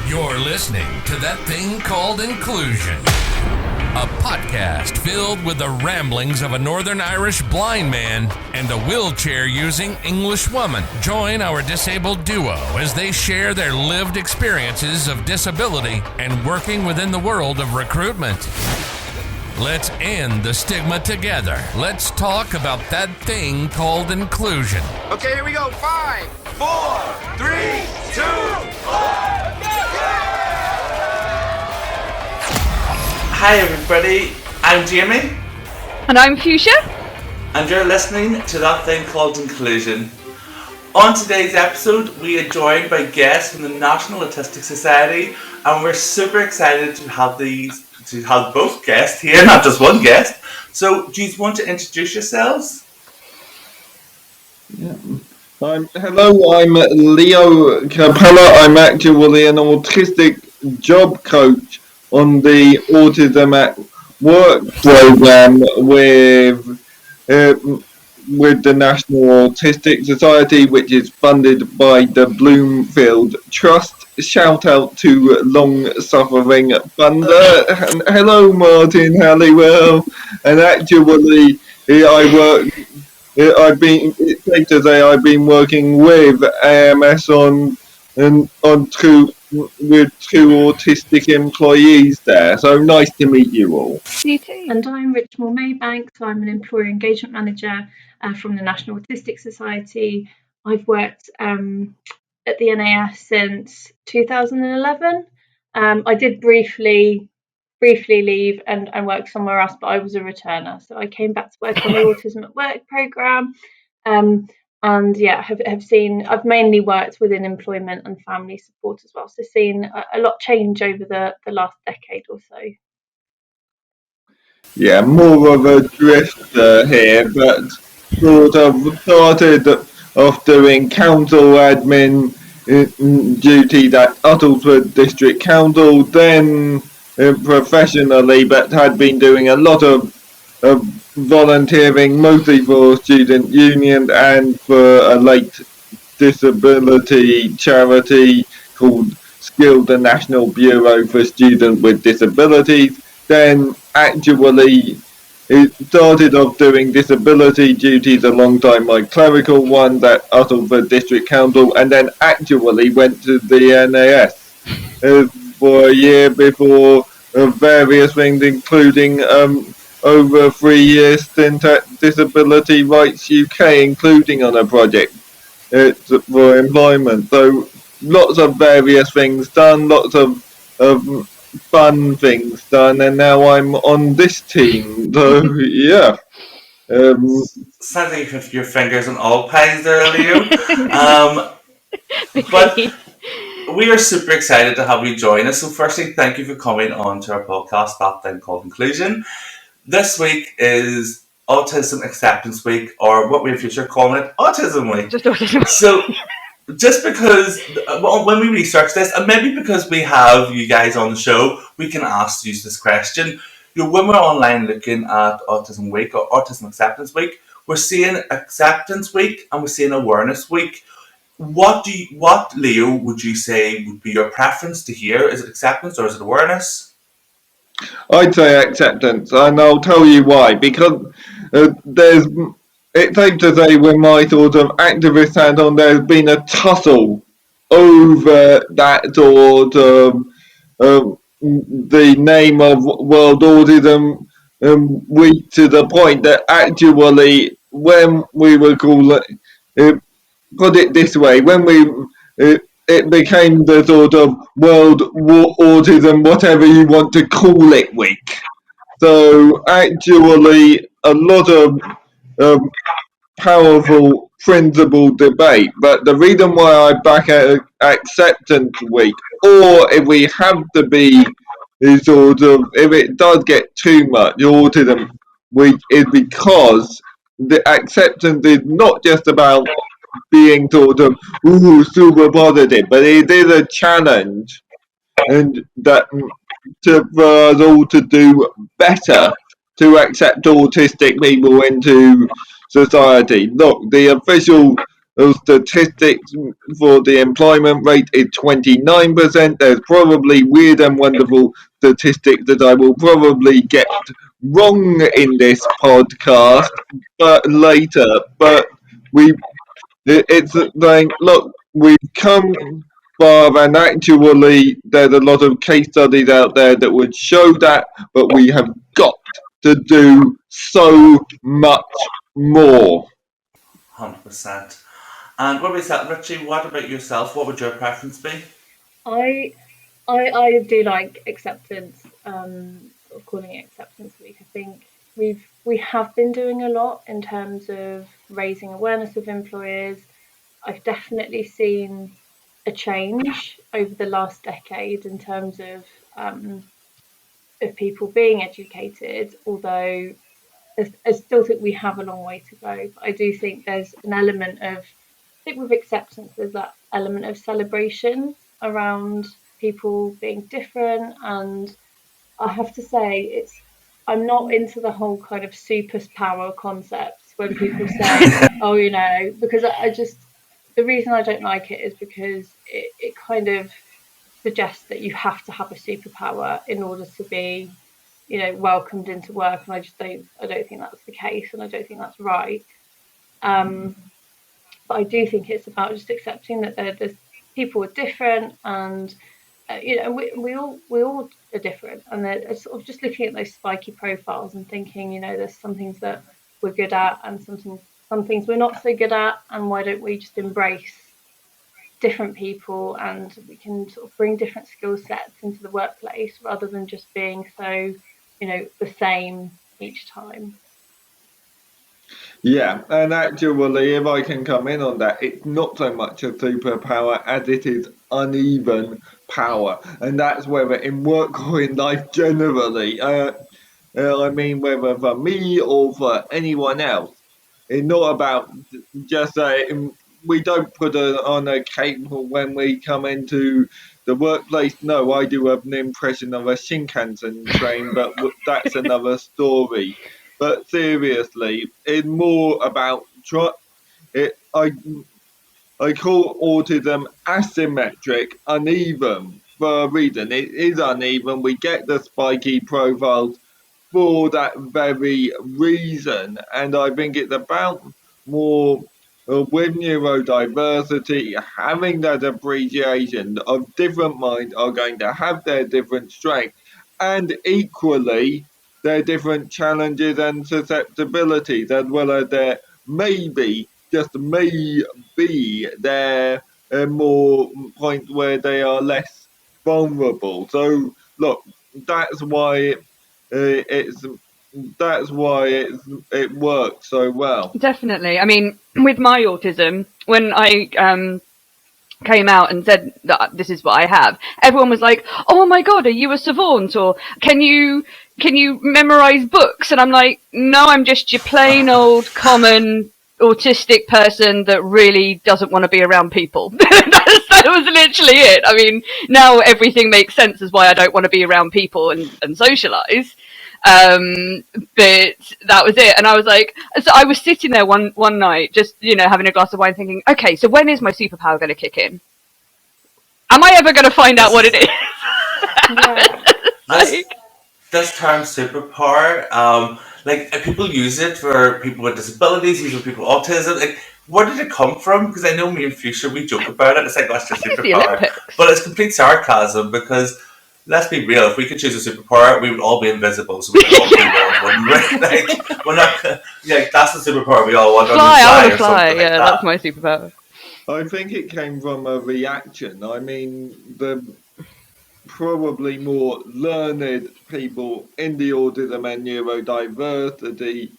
You're listening to That Thing Called Inclusion, a podcast filled with the ramblings of a Northern Irish blind man and a wheelchair-using English woman. Join our disabled duo as they share their lived experiences of disability and working within the world of recruitment. Let's end the stigma together. Let's talk about that thing called inclusion. Okay, here we go. 5, 4, 3, 2, 1. Hi everybody, I'm Jamie. And I'm Fuchsia. And you're listening to That Thing Called Inclusion. On today's episode, we are joined by guests from the National Autistic Society, and we're super excited to have both guests here, not just one guest. So, do you want to introduce yourselves? Yeah. Hello, I'm Leo Capella. I'm actually an autistic job coach on the Autism at Work program with the National Autistic Society, which is funded by the Bloomfield Trust. Shout out to long-suffering funder. Hello, Martin Halliwell. And actually, I've been working with AMS with two autistic employees there. So nice to meet you all. You too. And I'm Richmal Maybank, so I'm an employer engagement manager from the National Autistic Society. I've worked at the NAS since 2011. I did briefly leave and work somewhere else, but I was a returner. So I came back to work on the Autism at Work programme. And yeah, I've mainly worked within employment and family support as well. So seen a lot change over the last decade or so. Yeah, more of a drifter here, but sort of started off doing council admin duties at Uttlesford District Council, then professionally, but had been doing a lot of volunteering, mostly for Student Union and for a late disability charity called Skilled the National Bureau for Students with Disabilities. Then actually it started off doing disability duties alongside my clerical ones at Uttlesford District Council, and then actually went to the NAS for a year before various things, including over 3 years stint at Disability Rights UK, including on a project for employment. So lots of various things done, lots of fun things done, and now I'm on this team. So yeah. Sounds like you have your fingers on all pies there, Leo. But we are super excited to have you join us. So firstly, thank you for coming on to our podcast, That Thing Called Inclusion. This week is Autism Acceptance Week, or what we in future calling it, Autism Week. Just autism. So, just because when we research this, and maybe because we have you guys on the show, we can ask you this question. When we're online looking at Autism Week or Autism Acceptance Week, we're seeing Acceptance Week and we're seeing Awareness Week. What Leo would you say would be your preference to hear? Is it acceptance or is it awareness? I'd say acceptance, and I'll tell you why. Because it's safe to say, with my sort of activist hat on, there's been a tussle over that sort of the name of World Autism Week, to the point that actually, when we were called put it this way, when it became the sort of World Autism, whatever you want to call it, week. So actually, a lot of powerful principle debate. But the reason why I back at Acceptance Week, or if we have to be sort of, if it does get too much Autism Week, is because the acceptance is not just about being sort of super positive, but it is a challenge, and that for us all to do better to accept autistic people into society. Look, the official statistics for the employment rate is 29%. There's probably weird and wonderful statistics that I will probably get wrong in this podcast, but later. But we, it's like, look, we've come far, and actually, there's a lot of case studies out there that would show that, but we have got to do so much more. 100%. And what about that, Richie? What about yourself? What would your preference be? I do like acceptance, sort of calling it acceptance week. I think we have been doing a lot in terms of raising awareness of employers. I've definitely seen a change over the last decade in terms of people being educated, although I still think we have a long way to go. But I do think there's an element of, I think with acceptance, there's that element of celebration around people being different. And I have to say, I'm not into the whole kind of superpower concept when people say, oh, because I just, the reason I don't like it is because it kind of suggests that you have to have a superpower in order to be welcomed into work, and I don't think that's the case, and I don't think that's right. But I do think it's about just accepting that there's people are different, and we all are different, and they're sort of just looking at those spiky profiles and thinking, there's some things that we're good at and some things we're not so good at, and why don't we just embrace different people, and we can sort of bring different skill sets into the workplace rather than just being so the same each time. Yeah, and actually, if I can come in on that, it's not so much a superpower as it is uneven power, and that's whether in work or in life generally. I mean, whether for me or for anyone else, it's not about just saying we don't put on a cape when we come into the workplace. No, I do have an impression of a Shinkansen train, but that's another story. But seriously, it's more about I call autism asymmetric, uneven for a reason. It is uneven. We get the spiky profiles for that very reason, and I think it's about more with neurodiversity, having that appreciation of different minds are going to have their different strengths, and equally their different challenges and susceptibilities, as well as their maybe, just maybe, their more points where they are less vulnerable. So look, that's why it works so well. Definitely. I mean, with my autism, when I came out and said that this is what I have, everyone was like, "Oh my god, are you a savant? Or can you memorize books?" And I'm like, "No, I'm just your plain old common autistic person that really doesn't want to be around people." That was literally it. I mean, now everything makes sense as why I don't want to be around people and socialize. But that was it. And I was like, so I was sitting there one night, just, having a glass of wine thinking, okay, so when is my superpower going to kick in? Am I ever going to find out what it is? Yeah. This term superpower, people use it for people with disabilities, use it for people with autism. Like, where did it come from? Because I know me and Fuchsia, we joke about it. It's like, that's your superpower. But it's complete sarcasm because, let's be real, if we could choose a superpower, we would all be invisible, so we could all be one, wouldn't we? We're not, that's the superpower we all want. Fly, I want to fly, yeah, that's my superpower. I think it came from a reaction. I mean, the probably more learned people in the autism and neurodiversity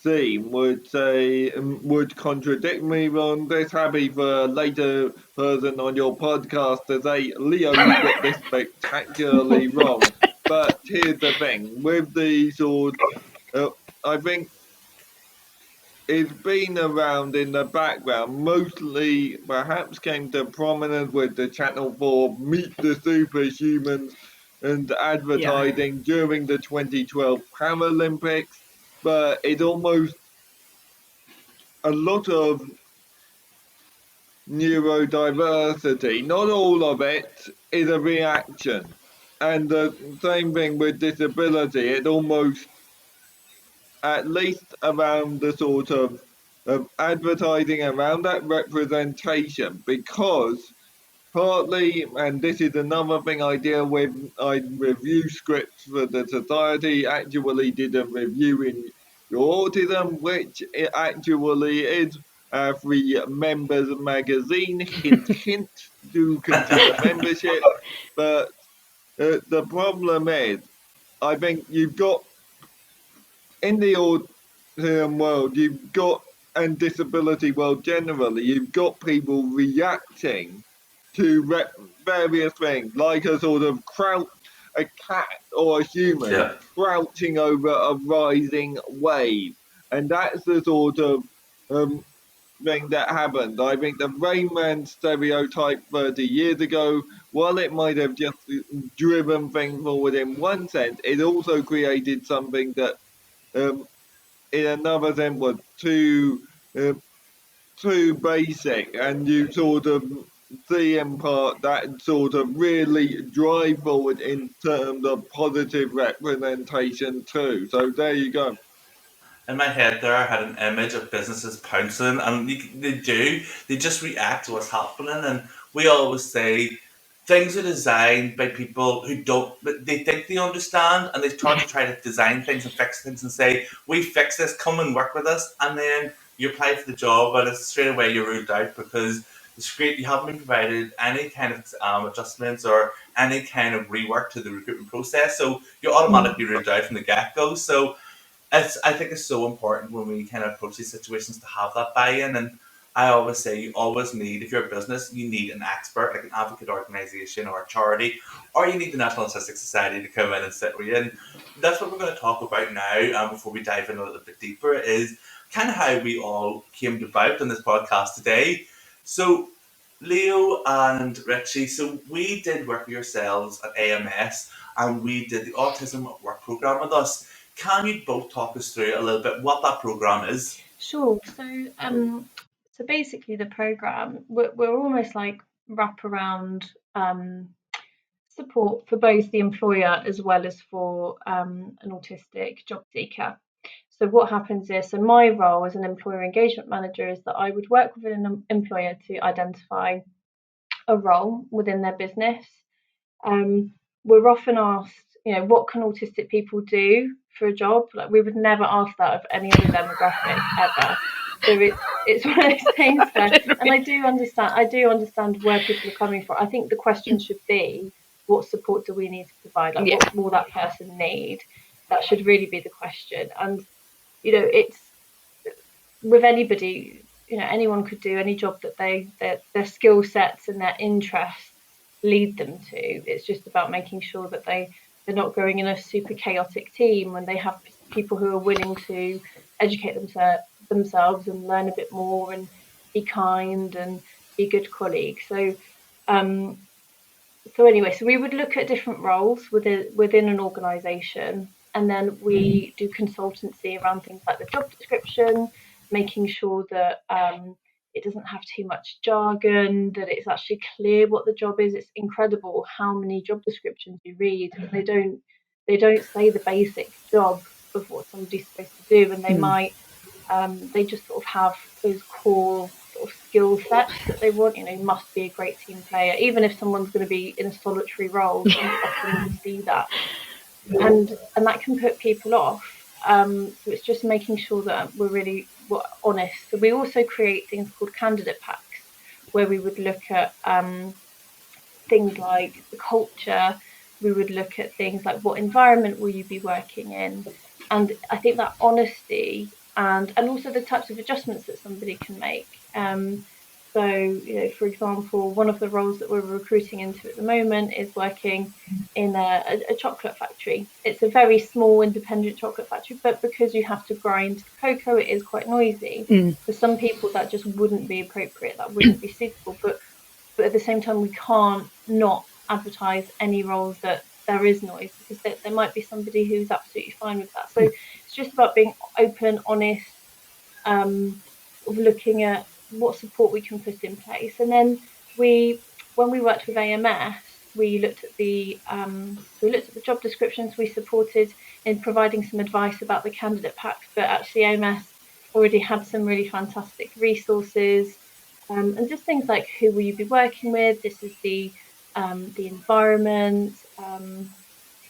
scene would contradict me on this. Happy for a later person on your podcast to say, Leo, you got this spectacularly wrong. But here's the thing, with the I think it's been around in the background, mostly perhaps came to prominence with the Channel 4 Meet the Superhumans and advertising during the 2012 Paralympics, but it almost, a lot of neurodiversity. Not all of it is a reaction. And the same thing with disability, it almost, at least around the sort of advertising around that representation, because partly, and this is another thing I deal with, I review scripts for the society, actually did a review in your autism, which it actually is a free members magazine, hint hint, do consider membership. But the problem is, I think you've got, in the autism world, you've got, and disability world generally, you've got people reacting to various things, like a sort of a cat or a human crouching over a rising wave. And that's the sort of thing that happened. I think the Rain Man stereotype 30 years ago, while it might have just driven things forward in one sense, it also created something that in another sense was too basic, and you sort of see in part that sort of really drive forward in terms of positive representation too. So there you go. In my head there, I had an image of businesses pouncing, and they just react to what's happening. And we always say things are designed by people who don't, but they think they understand, and they try to design things and fix things and say, we fix this, come and work with us. And then you apply for the job, and it's straight away you're ruled out because the script, you haven't been provided any kind of adjustments or any kind of rework to the recruitment process, so you're automatically ruled out from the get-go. So I think it's so important when we kind of approach these situations to have that buy-in. And I always say you always need, if you're a business, you need an expert, like an advocate organisation or a charity, or you need the National Autistic Society to come in and sit with you. And that's what we're going to talk about now, before we dive in a little bit deeper, is kind of how we all came about on this podcast today. So Leo and Richie, so we did work with yourselves at AMS, and we did the Autism at Work programme with us. Can you both talk us through a little bit what that programme is? Sure. So basically, the program we're almost like wraparound support for both the employer as well as for an autistic job seeker. So what happens is, so my role as an employer engagement manager is that I would work with an employer to identify a role within their business. We're often asked, what can autistic people do for a job? Like, we would never ask that of any other demographic ever. So it's one of those things where, and I do understand where people are coming from. I think the question should be, what support do we need to provide? Like, what will that person need? That should really be the question. And it's with anybody, anyone could do any job that their skill sets and their interests lead them to. It's just about making sure that they're not going in a super chaotic team, when they have people who are willing to educate themselves and learn a bit more and be kind and be good colleagues. So anyway, so we would look at different roles within an organisation, and then we do consultancy around things like the job description, making sure that it doesn't have too much jargon, that it's actually clear what the job is. It's incredible how many job descriptions you read, and they don't say the basic job of what somebody's supposed to do, and they just sort of have those core sort of skill sets that they want. You must be a great team player, even if someone's going to be in a solitary role. You often see that, and that can put people off. So it's just making sure that we're honest. So we also create things called candidate packs, where we would look at things like the culture. We would look at things like, what environment will you be working in? And I think that honesty and also the types of adjustments that somebody can make. So, for example, one of the roles that we're recruiting into at the moment is working in a chocolate factory. It's a very small independent chocolate factory, but because you have to grind cocoa, it is quite noisy. For some people, that just wouldn't be appropriate. That wouldn't be suitable. But at the same time, we can't not advertise any roles that there is noise, because there might be somebody who's absolutely fine with that. So it's just about being open, honest, looking at what support we can put in place. And then when we worked with AMS, we looked at the job descriptions. We supported in providing some advice about the candidate packs, but actually AMS already had some really fantastic resources, and just things like who will you be working with. This is the environment.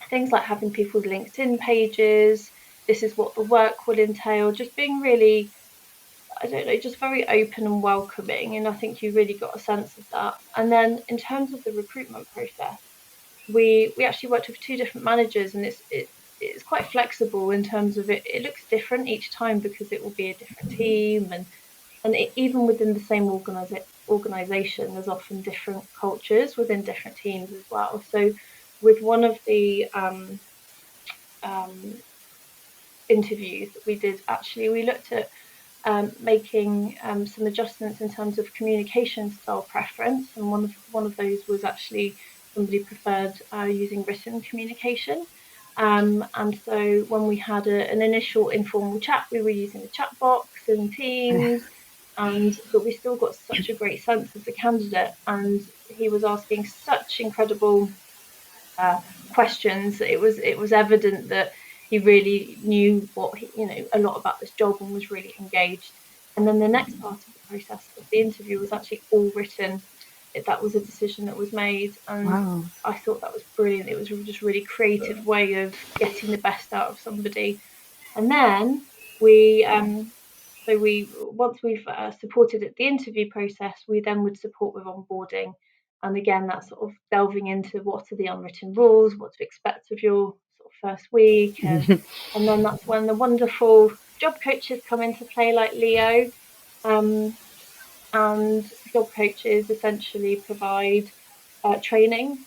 Things like having people's LinkedIn pages. This is what the work will entail. Just being really, I don't know, just very open and welcoming. And I think you really got a sense of that. And then in terms of the recruitment process, we actually worked with two different managers, and it's quite flexible in terms of it looks different each time because it will be a different team, and even within the same organization, there's often different cultures within different teams as well. So with one of the interviews that we did, actually we looked at making some adjustments in terms of communication style preference, and one of those was actually somebody preferred using written communication. And so when we had an initial informal chat, we were using the chat box and Teams, but we still got such a great sense of the candidate, and he was asking such incredible questions. It was evident that he really knew a lot about this job and was really engaged. And then the next part of the process of the interview was actually all written. That was a decision that was made, and wow. I thought that was brilliant. It was just a really creative way of getting the best out of somebody. And then once we've supported at the interview process, we then would support with onboarding. And again, that's sort of delving into what are the unwritten rules, what to expect of your sort of first week, and then that's when the wonderful job coaches come into play, like Leo. And job coaches essentially provide training.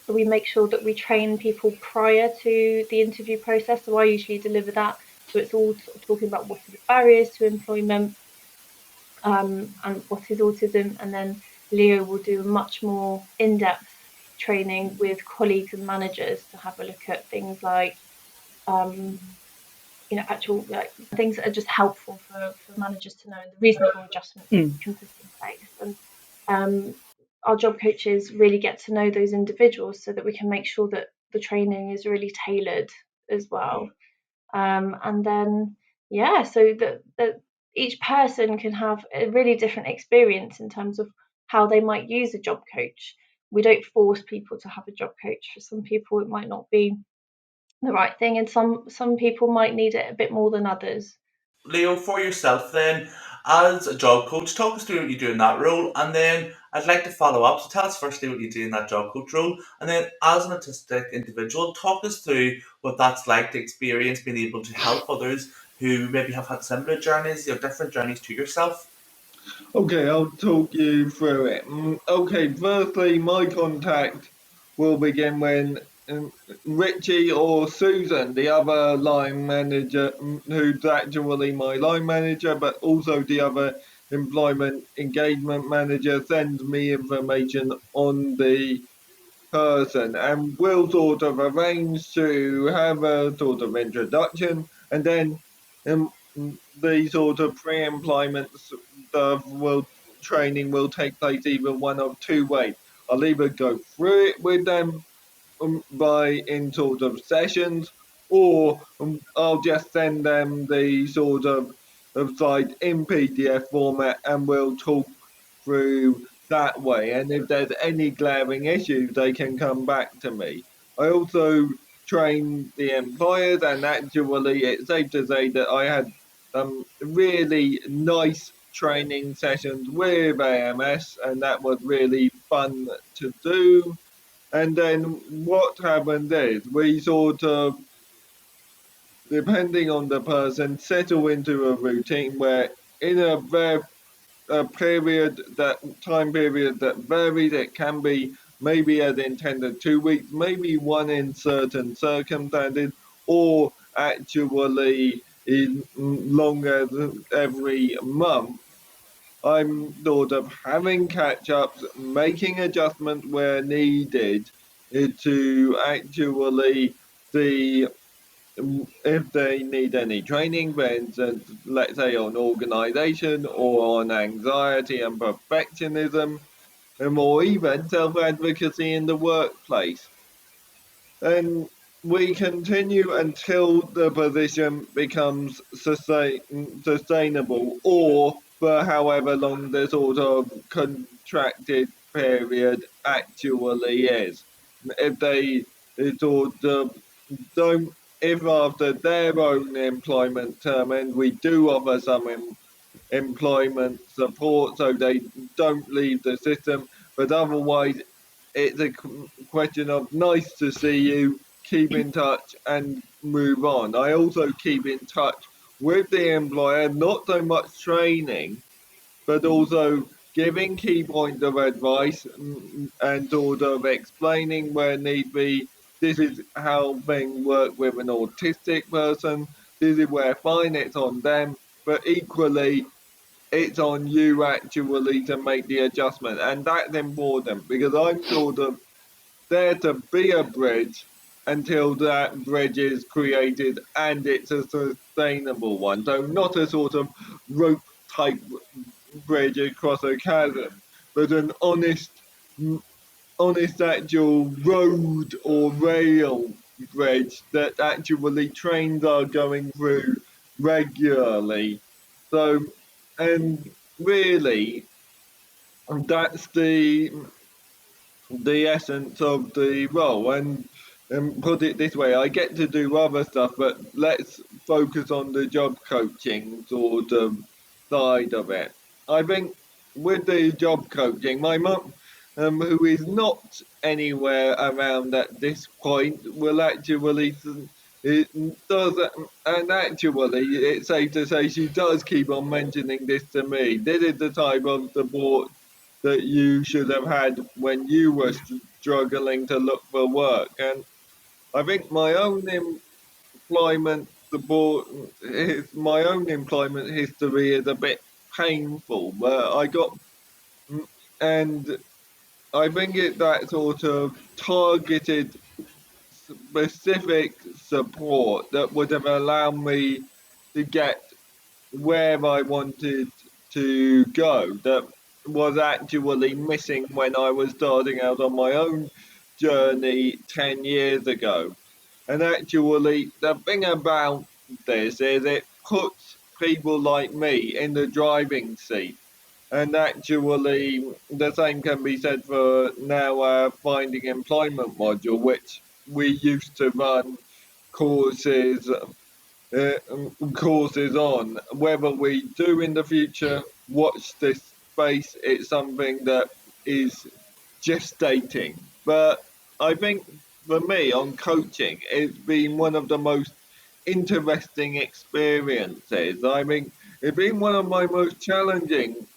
So we make sure that we train people prior to the interview process. So I usually deliver that. So it's all sort of talking about what are the barriers to employment, and what is autism. And then Leo will do a much more in-depth training with colleagues and managers to have a look at things like actual things that are just helpful for managers to know, and the reasonable adjustments that we can put in place. And our job coaches really get to know those individuals so that we can make sure that the training is really tailored as well. And then so that each person can have a really different experience in terms of how they might use a job coach. We don't force people to have a job coach. For some people it might not be the right thing, and some people might need it a bit more than others. Leo, for yourself then, as a job coach, talk us through what you do in that role, and then I'd like to follow up. So tell us firstly what you do in that job coach role, and then as an autistic individual, talk us through what that's like to experience being able to help others who maybe have had similar journeys, different journeys to yourself. Okay, I'll talk you through it. Okay, firstly, my contact will begin when Richie or Susan, the other line manager, who's actually my line manager, but also the other employment engagement manager, sends me information on the person, and we'll sort of arrange to have a sort of introduction, and then the sort of pre-employment training will take place either one of two ways. I'll either go through it with them in sort of sessions, or I'll just send them the sort of site in PDF format, and we'll talk through that way. And if there's any glaring issues, they can come back to me. I also train the employers, and actually it's safe to say that I had really nice training sessions with AMS, and that was really fun to do. And then what happens is we sort of, depending on the person, settle into a routine where in a time period that varies. It can be maybe as intended 2 weeks, maybe one in certain circumstances, or actually in longer than every month. I'm sort of having catch-ups, making adjustments where needed to actually see if they need any training, for instance, let's say on organisation or on anxiety and perfectionism, or even self-advocacy in the workplace. And we continue until the position becomes sustainable, or for however long the sort of contracted period actually is. If they sort of don't, if after their own employment term, and we do offer some employment support so they don't leave the system, but otherwise it's a question of nice to see you, keep in touch and move on. I also keep in touch with the employer, not so much training, but also giving key points of advice and sort of explaining where need be. This is how things work with an autistic person. This is where fine, it's on them, but equally it's on you actually to make the adjustment, and that's important because I'm sort of there to be a bridge until that bridge is created and it's a sustainable one. So not a sort of rope type bridge across a chasm, but an honest actual road or rail bridge that actually trains are going through regularly. So, and really, that's the essence of the role. And put it this way, I get to do other stuff, but let's focus on the job coaching sort of side of it. I think with the job coaching, my mum, who is not anywhere around at this point, will actually it does, and actually, it's safe to say she does keep on mentioning this to me. This is the type of support that you should have had when you were struggling to look for work. And I think my own employment support, my own employment history is a bit painful. But I got, and I think it's that sort of targeted, specific support that would have allowed me to get where I wanted to go that was actually missing when I was starting out on my own journey 10 years ago. And actually, the thing about this is it puts people like me in the driving seat. And actually, the same can be said for now our Finding Employment module, which we used to run courses courses on. Whether we do in the future, watch this space, it's something that is gestating. But I think for me on coaching, it's been one of the most interesting experiences. I mean, it's been one of my most challenging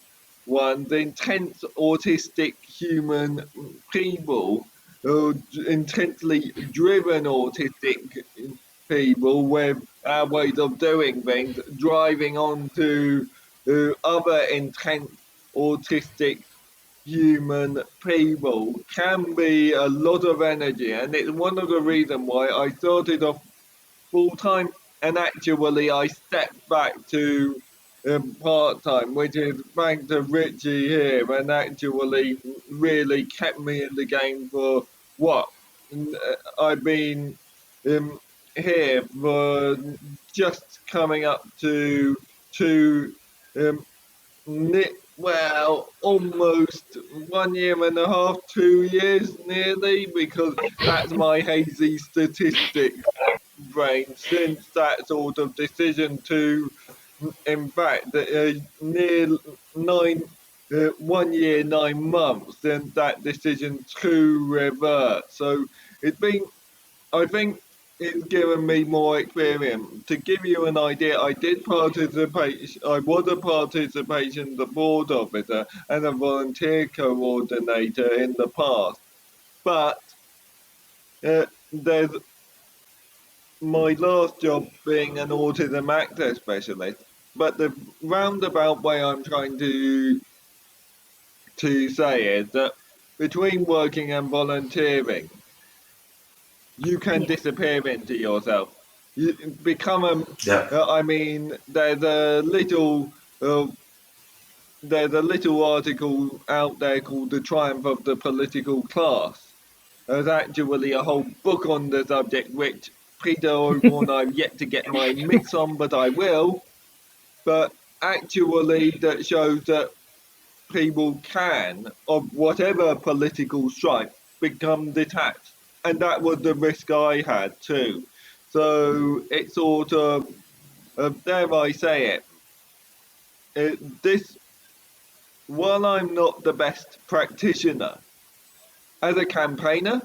ones. Intense autistic human people, intensely driven autistic people with our ways of doing things, driving on to other intense autistic human people can be a lot of energy, and it's one of the reasons why I started off full time and actually I stepped back to part time, which is thanks to Richie here, and actually really kept me in the game for what I've been here for just coming up to um, well, almost 1 year and a half, 2 years nearly, because that's my hazy statistics brain since that sort of decision to, in fact, near 1 year, 9 months since that decision to revert. So it's been, I think it's given me more experience. To give you an idea, I did participate, I was a participation support officer and a volunteer coordinator in the past. But there's my last job being an autism access specialist. But the roundabout way I'm trying to say is that between working and volunteering, you can disappear into yourself. you become a. Yeah. I mean, there's a little article out there called "The Triumph of the Political Class." There's actually a whole book on the subject, which Peter O'Born I've yet to get my mitts on, but I will. But actually, that shows that people can, of whatever political stripe, become detached. And that was the risk I had too. So it's sort of, dare I say this, while I'm not the best practitioner, as a campaigner,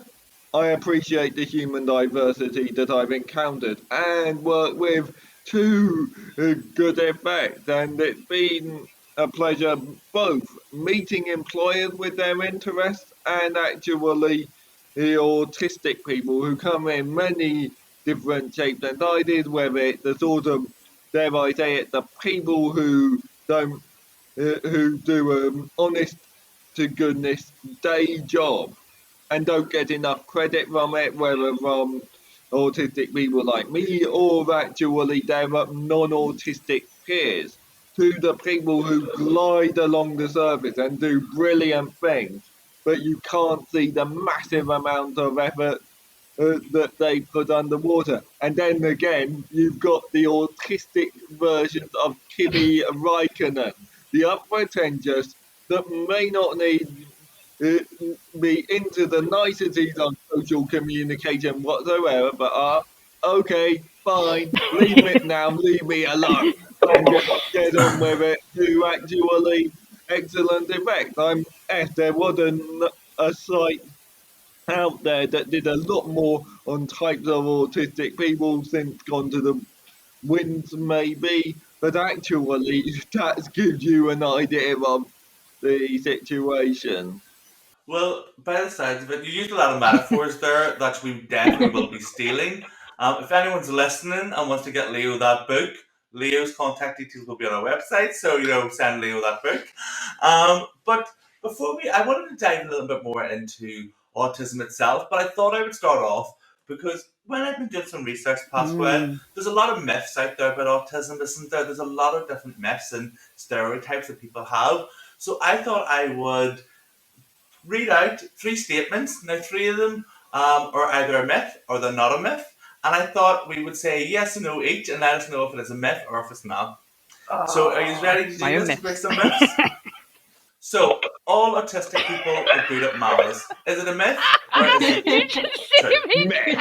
I appreciate the human diversity that I've encountered and worked with to good effect. And it's been a pleasure both meeting employers with their interests and actually the autistic people who come in many different shapes and sizes, whether it's the sort of, dare I say it, the people who don't, who do honest to goodness day job and don't get enough credit from it, whether from autistic people like me or actually their non-autistic peers, to the people who glide along the surface and do brilliant things, but you can't see the massive amount of effort that they put underwater. And then again, you've got the autistic versions of Kimi Räikkönen, the unpretentious that may not need be into the niceties of social communication whatsoever, but are okay, fine, leave it now, leave me alone, and get on with it to actually excellent effect. There was a site out there that did a lot more on types of autistic people, since gone to the winds maybe, but actually that gives you an idea of the situation. Well, by the sounds of it, you used a lot of metaphors there that we definitely will be stealing. If anyone's listening and wants to get Leo that book, Leo's contact details will be on our website, so send Leo that book. But I wanted to dive a little bit more into autism itself, but I thought I would start off because when I've been doing some research past while, there's a lot of myths out there about autism, isn't there? There's a lot of different myths and stereotypes that people have. So I thought I would read out three statements. Now, three of them are either a myth or they're not a myth. And I thought we would say yes and no each and let us know if it is a myth or if it's not. So, are you ready to My do own this? To myth. break some myths? So, all autistic people are good at maths. Is it a myth or is Did you it just say true? me?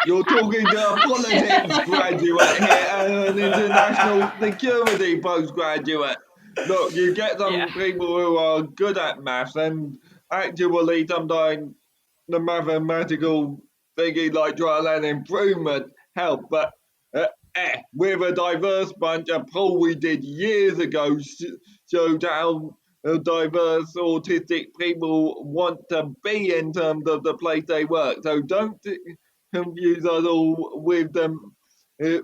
You're talking to a politics graduate here and an international security postgraduate. Look, you get some Yeah. people who are good at maths, and actually sometimes the mathematical thingy like trial and improvement help, but with a diverse bunch, a poll we did years ago showed how diverse autistic people want to be in terms of the place they work. So don't confuse us all with them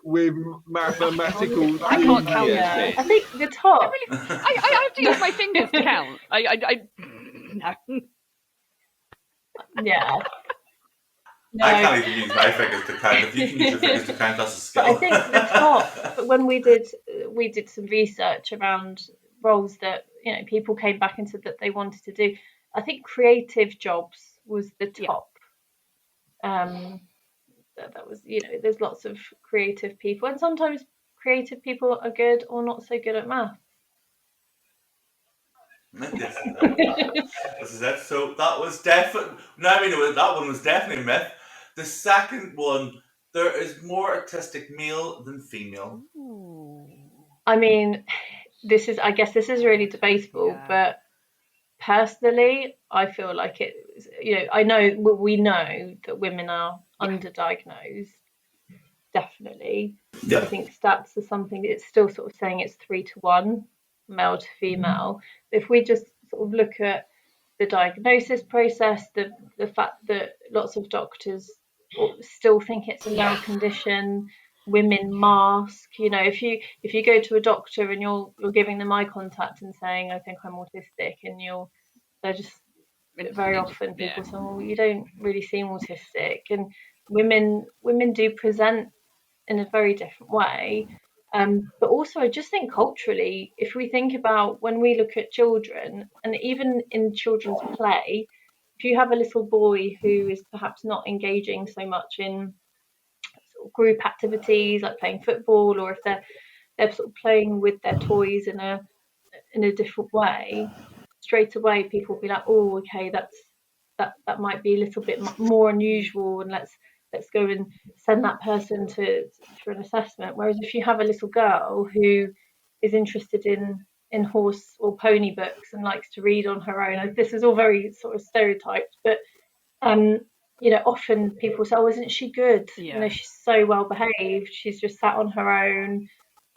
with mathematical I can't count. Yeah, I geniuses. think the top. I have to use my fingers to count. No. Yeah. No, I can't even use my fingers to count. If you can use your fingers to count, that's a skill. but I think the top. But when we did some research around roles that people came back and said that they wanted to do. I think creative jobs was the top. That was there's lots of creative people, and sometimes creative people are good or not so good at math. This is it. So that was definitely. Now we know that one was definitely a myth. The second one, there is more autistic male than female. I mean, I guess this is really debatable, Yeah. but personally, I feel like it. I know we know that women are underdiagnosed. Definitely, Yeah. I think stats are something. It's still sort of saying it's 3-1, male to female. If we just sort of look at the diagnosis process, the fact that lots of doctors still think it's a male condition, women mask. If you go to a doctor and you're giving them eye contact and saying I think I'm autistic, and they're just very often people say, well, you don't really seem autistic, and women do present in a very different way. But also, I just think culturally, if we think about when we look at children, and even in children's play, if you have a little boy who is perhaps not engaging so much in sort of group activities like playing football, or if they're sort of playing with their toys in a different way, straight away people will be like, oh, okay, that might be a little bit more unusual, and let's go and send that person for an assessment. Whereas if you have a little girl who is interested in horse or pony books and likes to read on her own, this is all very sort of stereotyped, but um, often people say, "Oh, isn't she good? Yeah. She's so well behaved. She's just sat on her own,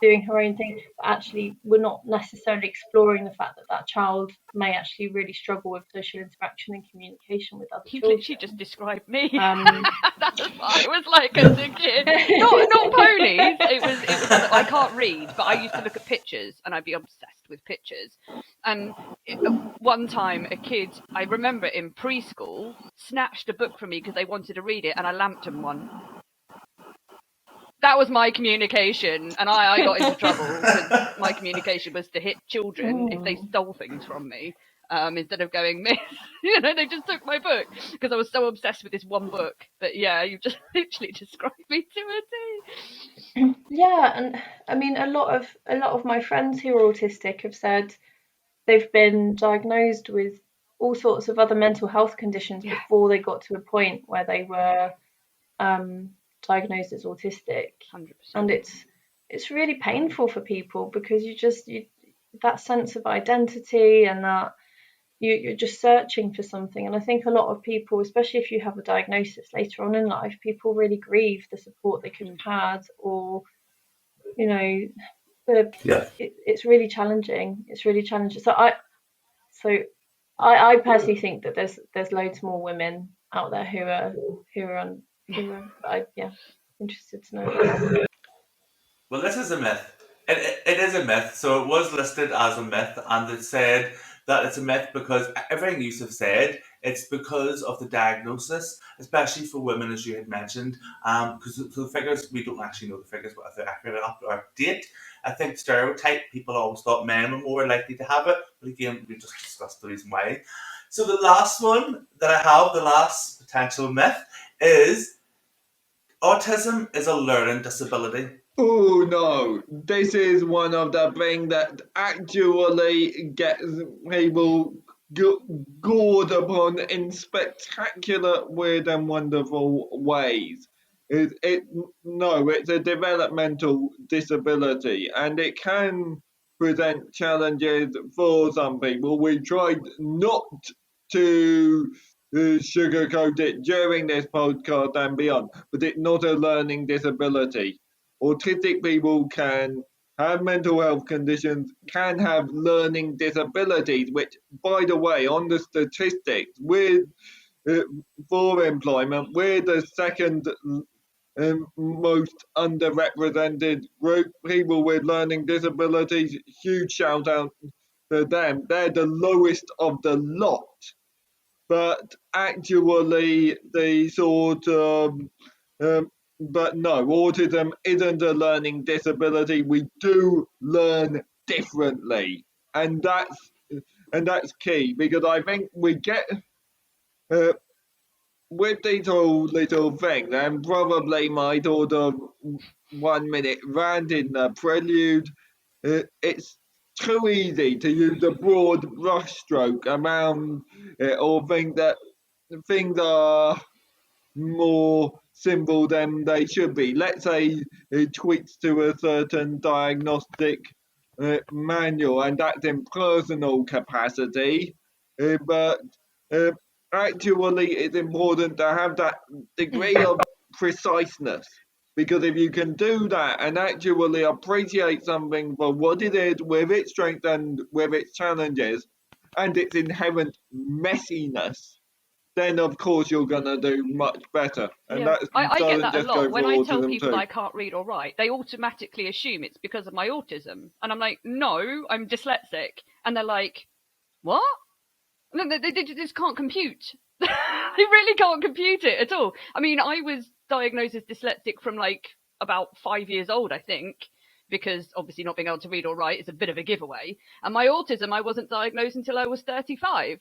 doing her own thing." But actually, we're not necessarily exploring the fact that that child may actually really struggle with social interaction and communication with other You children. literally just described me. Um, That's what I was like as a kid. Not ponies. It was. I can't read, but I used to look at pictures, and I'd be obsessed with pictures. And one time, a kid, I remember in preschool, snatched a book from me because they wanted to read it, and I lamped them one. That was my communication, and I got into trouble because my communication was to hit children if they stole things from me, instead of going miss. They just took my book because I was so obsessed with this one book. But yeah, you just literally described me to a T. Yeah, and I mean, a lot of my friends who are autistic have said they've been diagnosed with all sorts of other mental health conditions before they got to a point where they were diagnosed as autistic. 100%. And it's really painful for people because you that sense of identity, and that you're just searching for something. And I think a lot of people, especially if you have a diagnosis later on in life, people really grieve the support they could have had, or it's really challenging. It's really challenging. So I personally think that there's loads more women out there who are interested to know. Well, this is a myth. It is a myth. So it was listed as a myth, and it said that it's a myth because everything you have said, it's because of the diagnosis, especially for women, as you had mentioned. Because the figures, we don't actually know the figures, but if they're accurate up to date, I think stereotype, people always thought men were more likely to have it. But again, we just discussed the reason why. So the last one that I have, the last potential myth, is autism is a learning disability. Oh no, this is one of the things that actually gets people gored upon in spectacular, weird and wonderful ways. It's a developmental disability, and it can present challenges for some people. We tried not to sugarcoat it during this podcast and beyond, but it's not a learning disability. Autistic people can have mental health conditions, can have learning disabilities, which, by the way, on the statistics, for employment, we're the second most underrepresented group. People with learning disabilities, huge shout out to them. They're the lowest of the lot. But actually, they sort of but no, autism isn't a learning disability. We do learn differently, and that's key, because I think we get with these all little things, and probably my sort of 1 minute rant in the prelude. It's too easy to use a broad brushstroke around it, or think that things are more simple than they should be. Let's say it tweaks to a certain diagnostic manual, and that's in personal capacity. But actually, it's important to have that degree of preciseness. Because if you can do that and actually appreciate something for what it is, with its strengths and with its challenges, and its inherent messiness, then of course you're gonna do much better. And Yeah. that I get doesn't that a just go lot. for When I tell autism people too. I can't read or write, they automatically assume it's because of my autism. And I'm like, no, I'm dyslexic. And they're like, what? No, they just can't compute. They really can't compute it at all. I mean, I was diagnosed as dyslexic from like about 5 years old, I think, because obviously not being able to read or write is a bit of a giveaway. And my autism, I wasn't diagnosed until I was 35.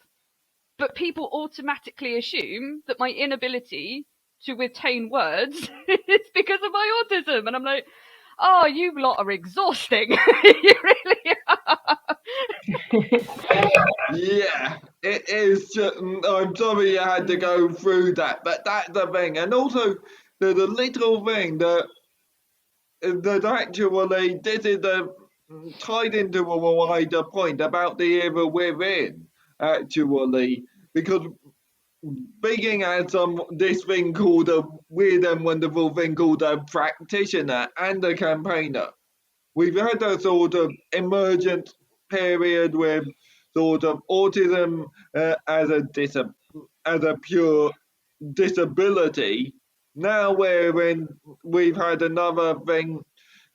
But people automatically assume that my inability to retain words is because of my autism. And I'm like, oh, you lot are exhausting. You really are. Yeah, it is. I'm sorry you had to go through that, but that's the thing. And also, the little thing that actually this is tied into a wider point about the era we're in, actually, because being as this thing called a weird and wonderful thing called a practitioner and a campaigner, we've had a sort of emergent period with sort of autism as a pure disability. Now we've had another thing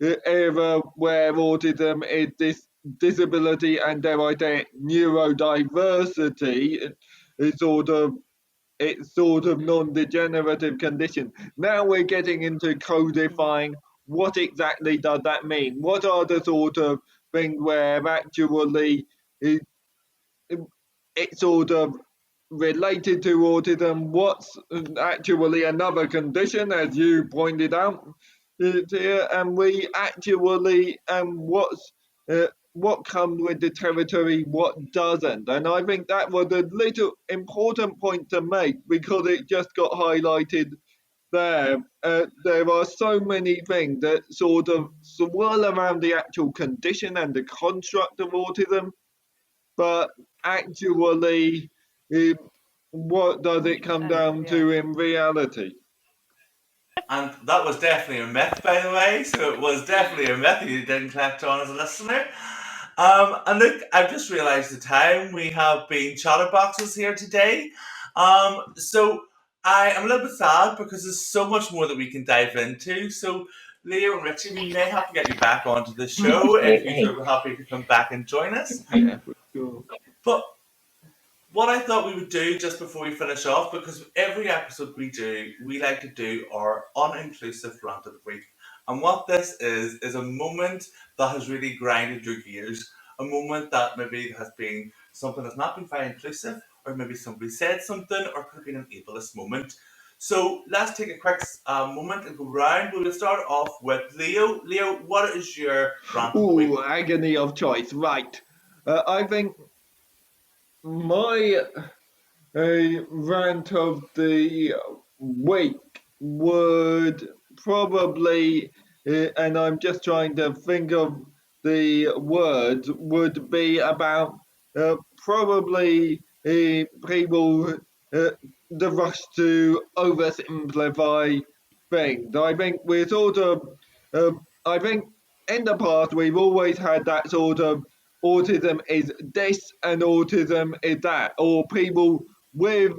era where autism is this disability and dare I say neurodiversity. It's sort of non-degenerative condition. Now we're getting into codifying what exactly does that mean? What are the sort of things where actually it's sort of related to autism? What's actually another condition, as you pointed out here, and we actually what comes with the territory, what doesn't. And I think that was a little important point to make because it just got highlighted there. There are so many things that sort of swirl around the actual condition and the construct of autism, but actually, what does it come down to in reality? And that was definitely a myth, by the way. So it was definitely a myth you didn't collect on as a listener. And look, I've just realised the time. We have been chatterboxes here today. So I am a little bit sad because there's so much more that we can dive into. So Leo and Richie, we may have to get you back onto the show if you're happy to come back and join us. Yeah, for sure. But what I thought we would do just before we finish off, because every episode we do, we like to do our uninclusive rant of the week. And what this is a moment that has really grinded your gears, a moment that maybe has been something that's not been very inclusive, or maybe somebody said something, or could have been an ableist moment. So let's take a quick moment and go round. We'll start off with Leo. Leo, what is your rant of the week? Ooh, agony of choice. Right. I think my rant of the week would probably, and I'm just trying to think of the words, would be about probably people, the rush to oversimplify things. I think we're sort of, I think in the past we've always had that sort of autism is this and autism is that, or people with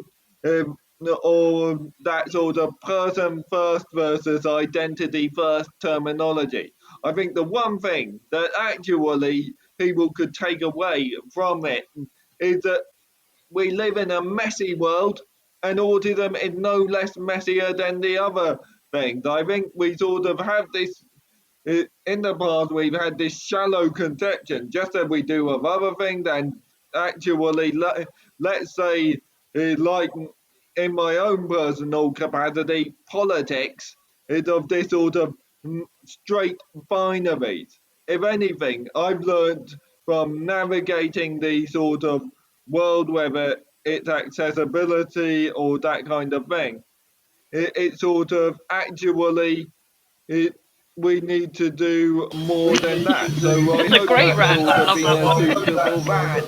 or that sort of person first versus identity first terminology. I think the one thing that actually people could take away from it is that we live in a messy world and autism is no less messier than the other things. I think we sort of have this in the past we've had this shallow conception, just as we do of other things, and actually, let's say, like in my own personal capacity, politics is of this sort of straight binaries. If anything, I've learned from navigating the sort of world, whether it's accessibility or that kind of thing, it sort of actually we need to do more than that. So I That's a hope great that's rant. sort I of love been that one. a suitable rant.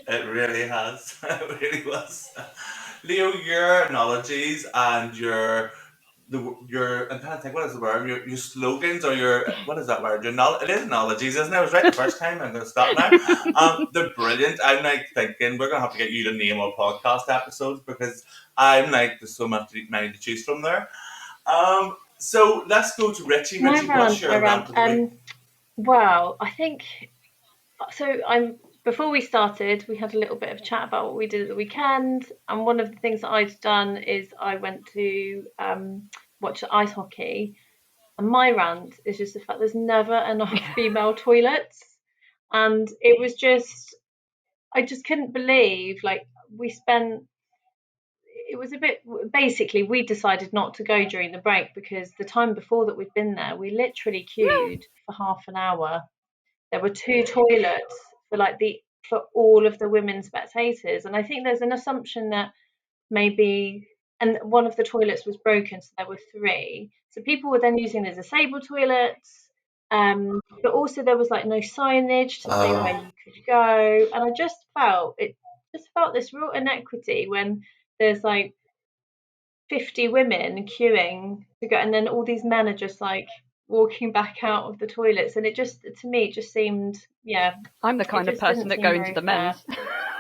It really has. It really was. Leo, your analogies and your I'm trying to think, what is the word? Your slogans or your, what is that word? It is analogies, isn't it? I was right the first time. I'm going to stop now. They're brilliant. I'm like thinking we're going to have to get you to name our podcast episodes because I'm like, there's so many to choose from there. So let's go to Richie. Richie, what's your rant of the week? Well, I think so. I'm before we started, we had a little bit of chat about what we did at the weekend. And one of the things that I'd done is I went to watch ice hockey. And my rant is just the fact there's never enough female toilets. And it was just, I just couldn't believe, like, it was a bit, basically, we decided not to go during the break because the time before that we'd been there, we literally queued for half an hour. There were 2 toilets for all of the women spectators. And I think there's an assumption that maybe, and one of the toilets was broken, so there were 3. So people were then using the disabled toilets. But also there was like no signage to say where you could go. And I just felt this real inequity when there's like 50 women queuing to go, and then all these men are just like walking back out of the toilets, and it just, to me, it just seemed, I'm the kind of person that goes to the men's.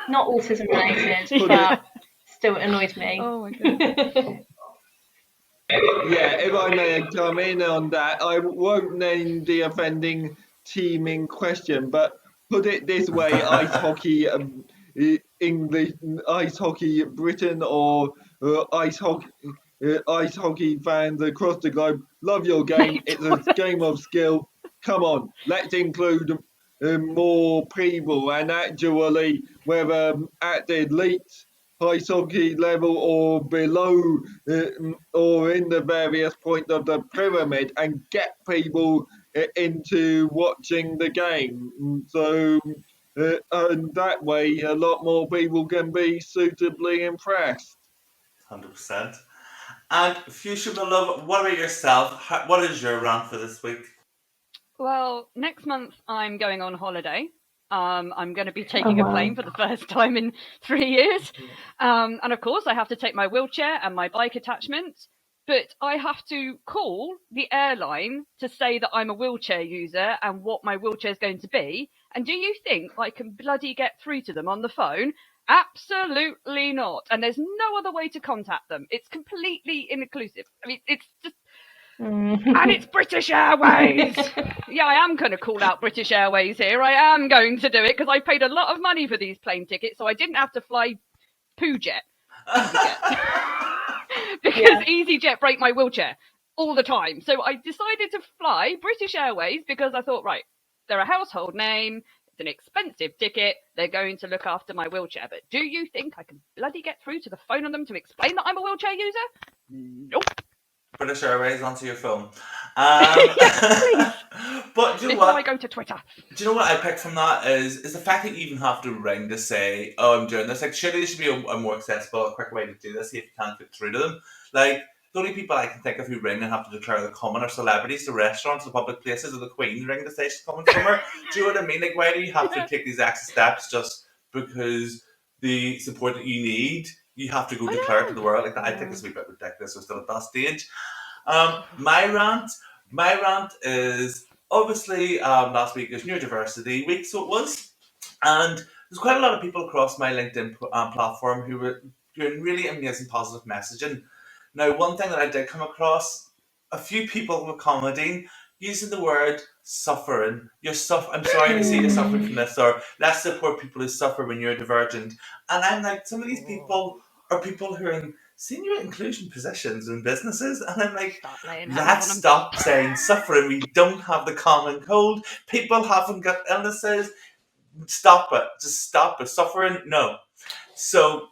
Not autism related, but still annoyed me. Oh my god. Yeah, if I may come in on that, I won't name the offending team in question, but put it this way: ice hockey, English, ice hockey Britain, or ice hockey fans across the globe, love your game. It's a game of skill. Come on, let's include more people, and actually, whether at the elite ice hockey level or below, or in the various points of the pyramid, and get people into watching the game. So, and that way, a lot more people can be suitably impressed. 100%. And Fuchsia, my love, what about yourself? What is your rant for this week? Well, next month I'm going on holiday. I'm going to be taking a plane for the first time in 3 years. And of course, I have to take my wheelchair and my bike attachment. But I have to call the airline to say that I'm a wheelchair user and what my wheelchair is going to be. And do you think I can bloody get through to them on the phone? Absolutely not. And there's no other way to contact them. It's completely inclusive. I mean, it's just... And it's British Airways. Yeah, I am going to call out British Airways here. I am going to do it because I paid a lot of money for these plane tickets, so I didn't have to fly EasyJet. Because EasyJet break my wheelchair all the time. So I decided to fly British Airways because I thought, right, they're a household name. It's an expensive ticket. They're going to look after my wheelchair. But do you think I can bloody get through to the phone on them to explain that I'm a wheelchair user? Nope. British Airways onto your phone. Yes, but do you know Before what? I go to Twitter. Do you know what I picked from that is the fact that you even have to ring to say, oh, I'm doing this. Like, surely there should be a more accessible, a quicker way to do this if you can't get through to them. Like, the only people I can think of who ring and have to declare they're coming are celebrities to restaurants, to public places, or the Queen ring to say she's coming somewhere. Do you know what I mean? Like, why do you have to take these extra steps just because the support that you need, you have to go declare it to the world? Like, that, I think it's a wee bit ridiculous. We're still at that stage. My rant is obviously last week was Neurodiversity week, so it was, and there's quite a lot of people across my LinkedIn platform who were doing really amazing positive messaging. Now, one thing that I did come across, a few people were commenting using the word suffering. I'm sorry to see you're suffering from this, or let's support people who suffer when you're divergent. And I'm like, some of these people are people who are in senior inclusion positions in businesses, and I'm like, let's stop saying suffering. We don't have the common cold. People haven't got illnesses. Stop it. Just stop it. Suffering, no. So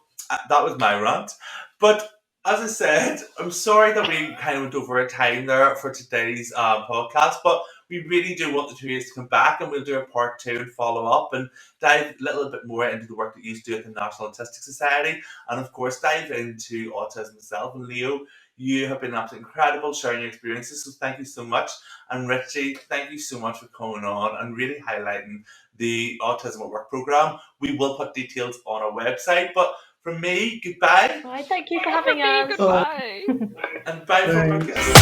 that was my rant. But as I said, I'm sorry that we kind of went over our time there for today's podcast, but we really do want the 2 years to come back, and we'll do a part 2 and follow up and dive a little bit more into the work that you do at the National Autistic Society, and of course dive into autism itself. And Leo, you have been absolutely incredible sharing your experiences, so thank you so much. And Richie, thank you so much for coming on and really highlighting the Autism at Work programme. We will put details on our website, but from me, goodbye. Bye, thank you for having us. Goodbye. And bye from our guests.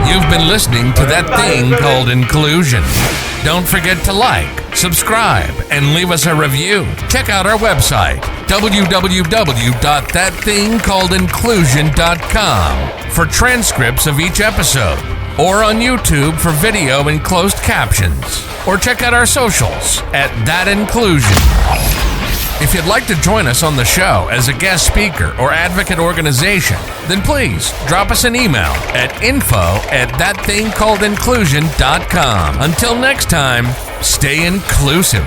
You've been listening to That Thing Called Inclusion. Don't forget to like, subscribe, and leave us a review. Check out our website, www.thatthingcalledinclusion.com, for transcripts of each episode. or on YouTube for video and closed captions, or check out our socials at That Inclusion. If you'd like to join us on the show as a guest speaker or advocate organization, then please drop us an email at info@thatthingcalledinclusion.com. Until next time, stay inclusive.